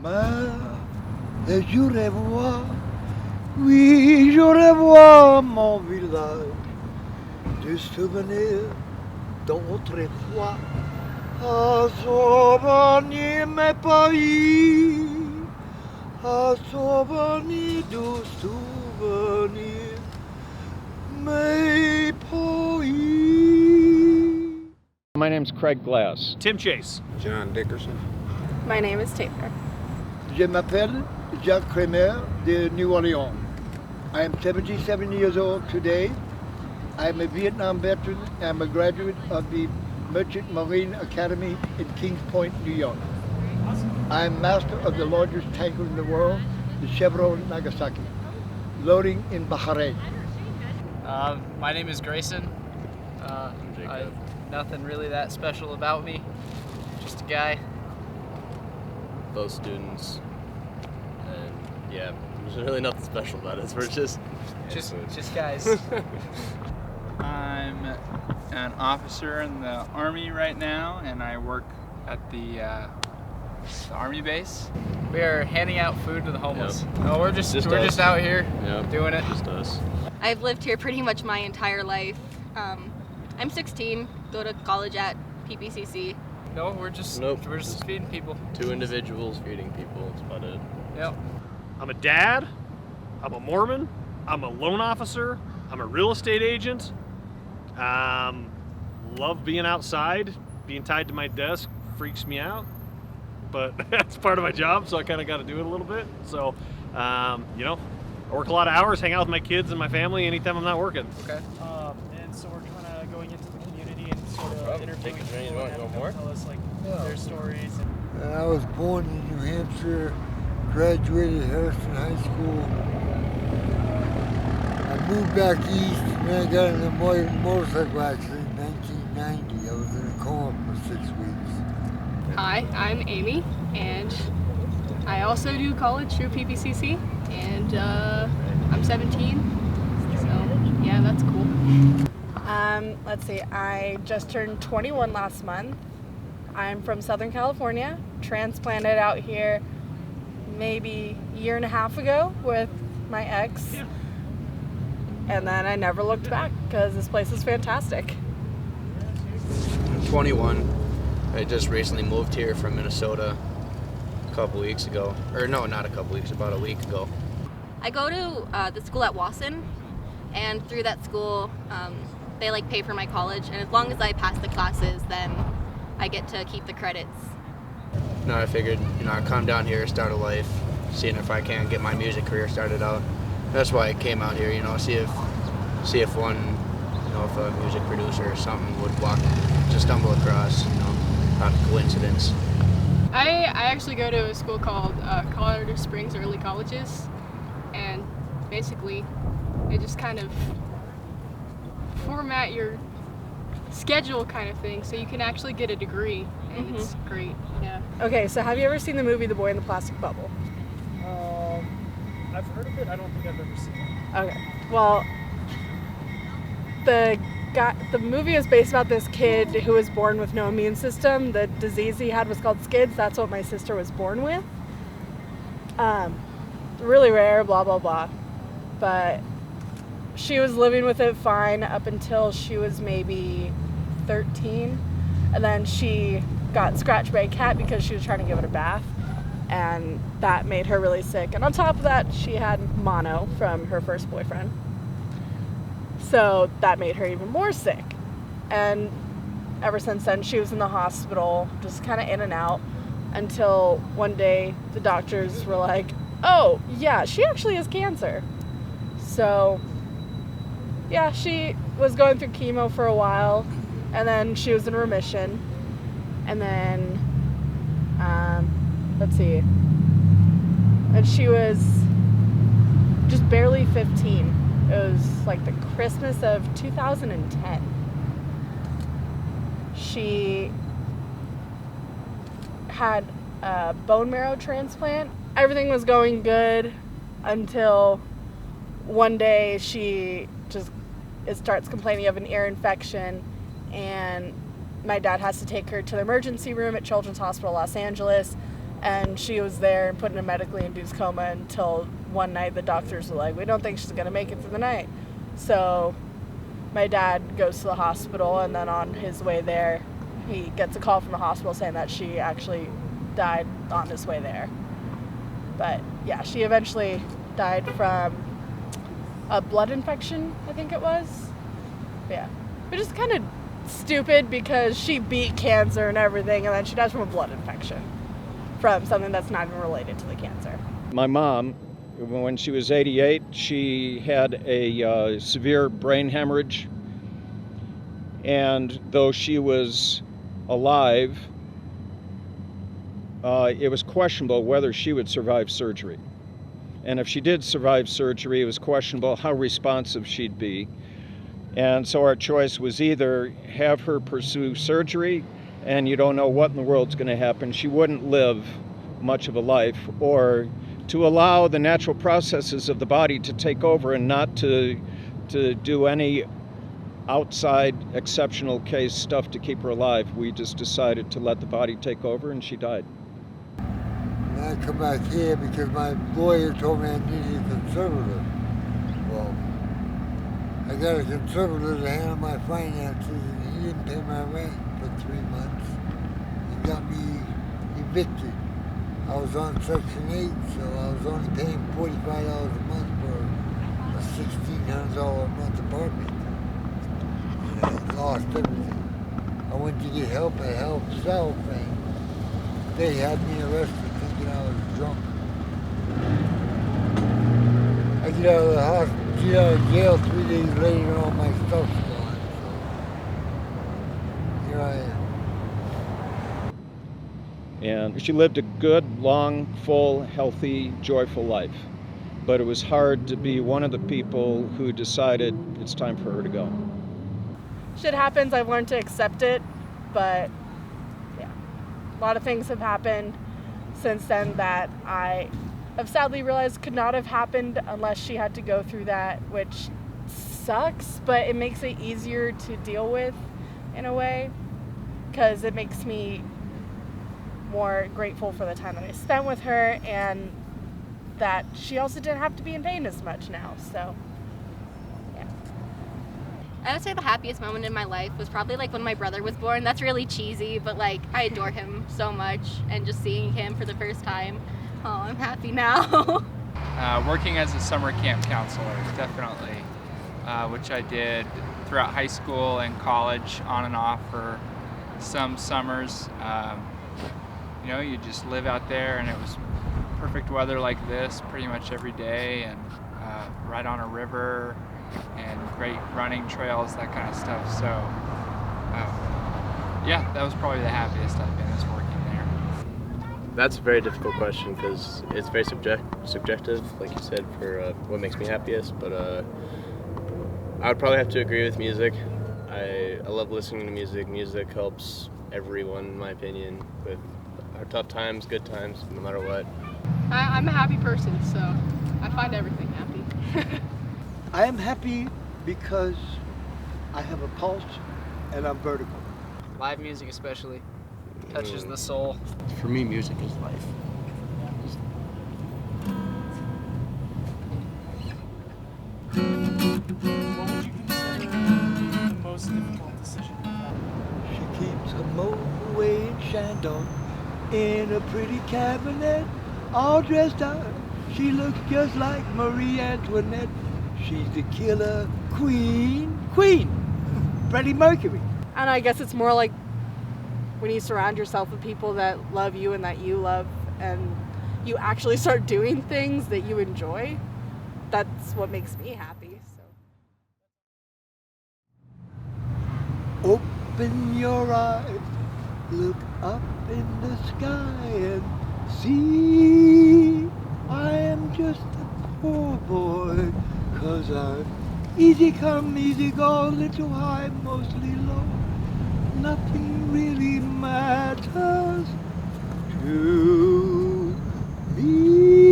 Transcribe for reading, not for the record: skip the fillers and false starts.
mère, et je revois, oui, je revois mon village, des souvenirs d'autrefois, à souvenir mes pays, à souvenir de souvenirs, mes pays. My name's Craig Glass. Tim Chase. John Dickerson. My name is Taylor. Je m'appelle Jacques Kremer de New Orleans. I am 77 years old today. I am a Vietnam veteran and I'm a graduate of the Merchant Marine Academy in Kings Point, New York. I am master of the largest tanker in the world, the Chevron Nagasaki, loading in Bahrain. My name is Grayson. Nothing really that special about me. Just a guy. Both students, and yeah, there's really nothing special about us. We're just guys. I'm an officer in the Army right now, and I work at the Army base. We are handing out food to the homeless. Yep. No, we're just us. out here doing it. Just us. I've lived here pretty much my entire life. I'm 16, go to college at PPCC. No, we're just feeding people. 2 individuals feeding people. That's about it. Yep. I'm a dad. I'm a Mormon. I'm a loan officer. I'm a real estate agent. Love being outside. Being tied to my desk freaks me out, but that's part of my job, so I kind of got to do it a little bit. So, I work a lot of hours, hang out with my kids and my family anytime I'm not working. Okay. And so we're kind of going into the community and sort of interviewing people and having them tell us their stories. I was born in New Hampshire, graduated Harrison High School. I moved back east and then I got in a motorcycle accident in 1990. I was in a coma for 6 weeks. Hi, I'm Amy, and I also do college through PPCC, and I'm 17, so yeah, that's cool. Let's see, I just turned 21 last month. I'm from Southern California, transplanted out here maybe a year and a half ago with my ex, and then I never looked back because this place is fantastic. I'm 21. I just recently moved here from Minnesota a couple weeks ago. Or no, not a couple weeks, about a week ago. I go to the school at Wasson, and through that school, they pay for my college, and as long as I pass the classes, then I get to keep the credits. No, I figured, I'd come down here, start a life, seeing if I can get my music career started out. That's why I came out here, see if one, if a music producer or something would stumble across, not a coincidence. I actually go to a school called Colorado Springs Early Colleges, and basically they just kind of format your schedule kind of thing so you can actually get a degree, and it's great. Yeah. Okay, so have you ever seen the movie The Boy in the Plastic Bubble? I've heard of it. I don't think I've ever seen it. Okay, well, the movie is based about this kid who was born with no immune system. The disease he had was called SCIDS. That's what my sister was born with. Really rare, blah, blah, blah. But she was living with it fine up until she was maybe 13. And then she got scratched by a cat because she was trying to give it a bath. And that made her really sick. And on top of that, she had mono from her first boyfriend. So that made her even more sick. And ever since then, she was in the hospital, just kind of in and out, until one day the doctors were like, oh, yeah, she actually has cancer. So, yeah, she was going through chemo for a while, and then she was in remission. And then, let's see, and she was just barely 15. It was the Christmas of 2010. She had a bone marrow transplant. Everything was going good until one day she starts complaining of an ear infection, and my dad has to take her to the emergency room at Children's Hospital Los Angeles, And she was there and put in a medically induced coma until one night the doctors were like, we don't think she's going to make it through the night. So my dad goes to the hospital, and then on his way there, he gets a call from the hospital saying that she actually died on his way there. But yeah, she eventually died from a blood infection, I think it was. Yeah. Which is kind of stupid because she beat cancer and everything, and then she dies from a blood infection from something that's not even related to the cancer. My mom, when she was 88, she had a severe brain hemorrhage. And though she was alive, it was questionable whether she would survive surgery. And if she did survive surgery, it was questionable how responsive she'd be. And so our choice was either have her pursue surgery, and you don't know what in the world's going to happen, she wouldn't live much of a life, or to allow the natural processes of the body to take over and not to do any outside exceptional case stuff to keep her alive. We just decided to let the body take over, and she died. And I come back here because my lawyer told me I needed a conservator. Well, I got a conservator to handle my finances, and he didn't pay my rent for 3 months. He got me evicted. I was on Section 8, so I was only paying $45 a month for a $1,600 a month apartment. And I lost everything. I went to get help at Help South, and they had me arrested thinking I was drunk. I get out of the hospital, get out of jail 3 days later, and all my stuff's gone. So here I am. And she lived a good, long, full, healthy, joyful life. But it was hard to be one of the people who decided it's time for her to go. Shit happens, I've learned to accept it, but yeah, a lot of things have happened since then that I have sadly realized could not have happened unless she had to go through that, which sucks, but it makes it easier to deal with in a way, because it makes me more grateful for the time that I spent with her, and that she also didn't have to be in pain as much now, so yeah. I would say the happiest moment in my life was probably like when my brother was born. That's really cheesy, but like I adore him so much, and just seeing him for the first time, oh, I'm happy now. Working as a summer camp counselor, definitely, which I did throughout high school and college, on and off for some summers. You know, you just live out there, and it was perfect weather like this pretty much every day, and right on a river, and great running trails, that kind of stuff. So yeah, that was probably the happiest I've been, is working there. That's a very difficult question because it's very subjective, like you said, for what makes me happiest. But I would probably have to agree with music. I love listening to music. Music helps everyone, in my opinion, with our tough times, good times, no matter what. I'm a happy person, so I find everything happy. I am happy because I have a pulse and I'm vertical. Live music especially touches the soul. For me, music is life. What would you consider the most difficult decision you've had? She keeps a motorway in Shandong in a pretty cabinet, all dressed up. She looks just like Marie Antoinette. She's the killer queen. Freddie Mercury. And I guess it's more like when you surround yourself with people that love you and that you love, and you actually start doing things that you enjoy. That's what makes me happy. So. Open your eyes, look up in the sky and see. I am just a poor boy, 'cause I'm easy come, easy go, little high, mostly low. Nothing really matters to me.